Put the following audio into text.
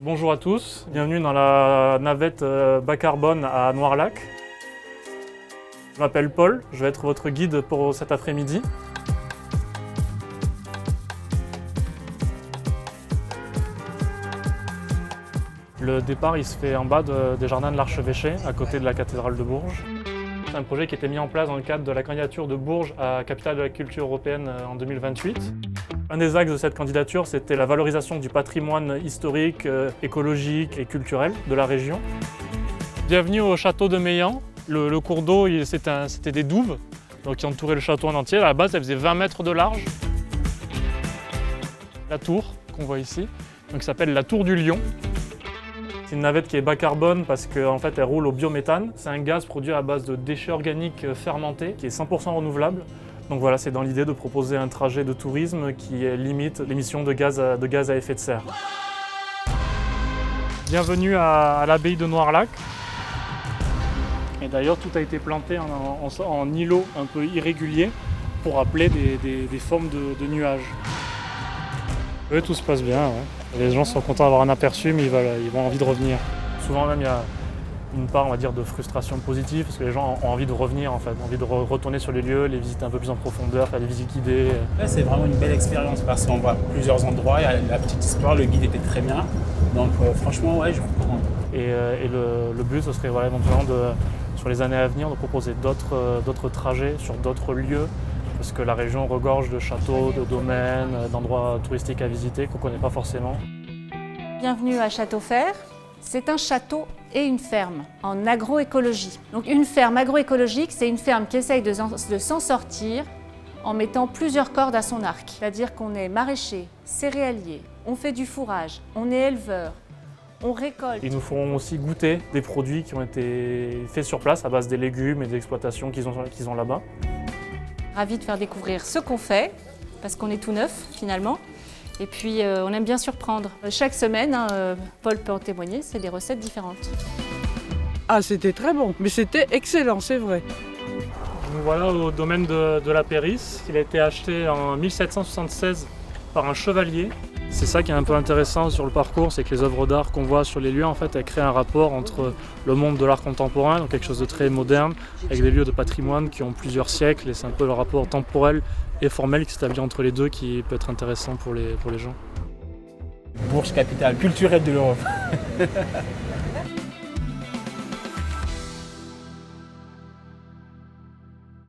Bonjour à tous, bienvenue dans la navette bas carbone à Noirlac. Je m'appelle Paul, je vais être votre guide pour cet après-midi. Le départ il se fait en bas des jardins de l'Archevêché, à côté de la cathédrale de Bourges. C'est un projet qui a été mis en place dans le cadre de la candidature de Bourges à capitale de la culture européenne en 2028. Un des axes de cette candidature, c'était la valorisation du patrimoine historique, écologique et culturel de la région. Bienvenue au château de Meillan. Le cours d'eau, c'était des douves donc, qui entouraient le château en entier. À la base, elle faisait 20 mètres de large. La tour qu'on voit ici, donc, s'appelle la tour du Lion. C'est une navette qui est bas carbone parce qu'en fait, elle roule au biométhane. C'est un gaz produit à base de déchets organiques fermentés qui est 100% renouvelable. Donc voilà, c'est dans l'idée de proposer un trajet de tourisme qui limite l'émission de gaz à effet de serre. Bienvenue à l'abbaye de Noirlac. Et d'ailleurs, tout a été planté en îlots un peu irréguliers pour rappeler des formes de nuages. Oui, tout se passe bien. Ouais. Les gens sont contents d'avoir un aperçu, mais ils ont envie de revenir. Souvent même, il y a une part, on va dire, de frustration positive, parce que les gens ont envie de revenir, en fait, ont envie de retourner sur les lieux, les visiter un peu plus en profondeur, faire des visites guidées. Là, c'est vraiment une belle expérience parce qu'on voit plusieurs endroits, il y a la petite histoire, le guide était très bien. Donc franchement, ouais, je reprends. Et le but, ce serait éventuellement, sur les années à venir, de proposer d'autres trajets sur d'autres lieux, parce que la région regorge de châteaux, de domaines, d'endroits touristiques à visiter qu'on ne connaît pas forcément. Bienvenue à Châteaufers. C'est un château et une ferme en agroécologie. Donc une ferme agroécologique, c'est une ferme qui essaye de s'en sortir en mettant plusieurs cordes à son arc. C'est-à-dire qu'on est maraîcher, céréalier, on fait du fourrage, on est éleveur, on récolte. Ils nous feront aussi goûter des produits qui ont été faits sur place à base des légumes et des exploitations qu'ils ont là-bas. Ravi de faire découvrir ce qu'on fait, parce qu'on est tout neuf finalement. Et puis on aime bien surprendre. Chaque semaine, Paul peut en témoigner, c'est des recettes différentes. Ah, c'était très bon, mais c'était excellent, c'est vrai. Nous voilà au domaine de la Périsse. Il a été acheté en 1776 par un chevalier. C'est ça qui est un peu intéressant sur le parcours, c'est que les œuvres d'art qu'on voit sur les lieux, en fait, elles créent un rapport entre le monde de l'art contemporain, donc quelque chose de très moderne, avec des lieux de patrimoine qui ont plusieurs siècles, et c'est un peu le rapport temporel et formel qui s'établit entre les deux qui peut être intéressant pour les gens. Bourges, capitale culturelle de l'Europe.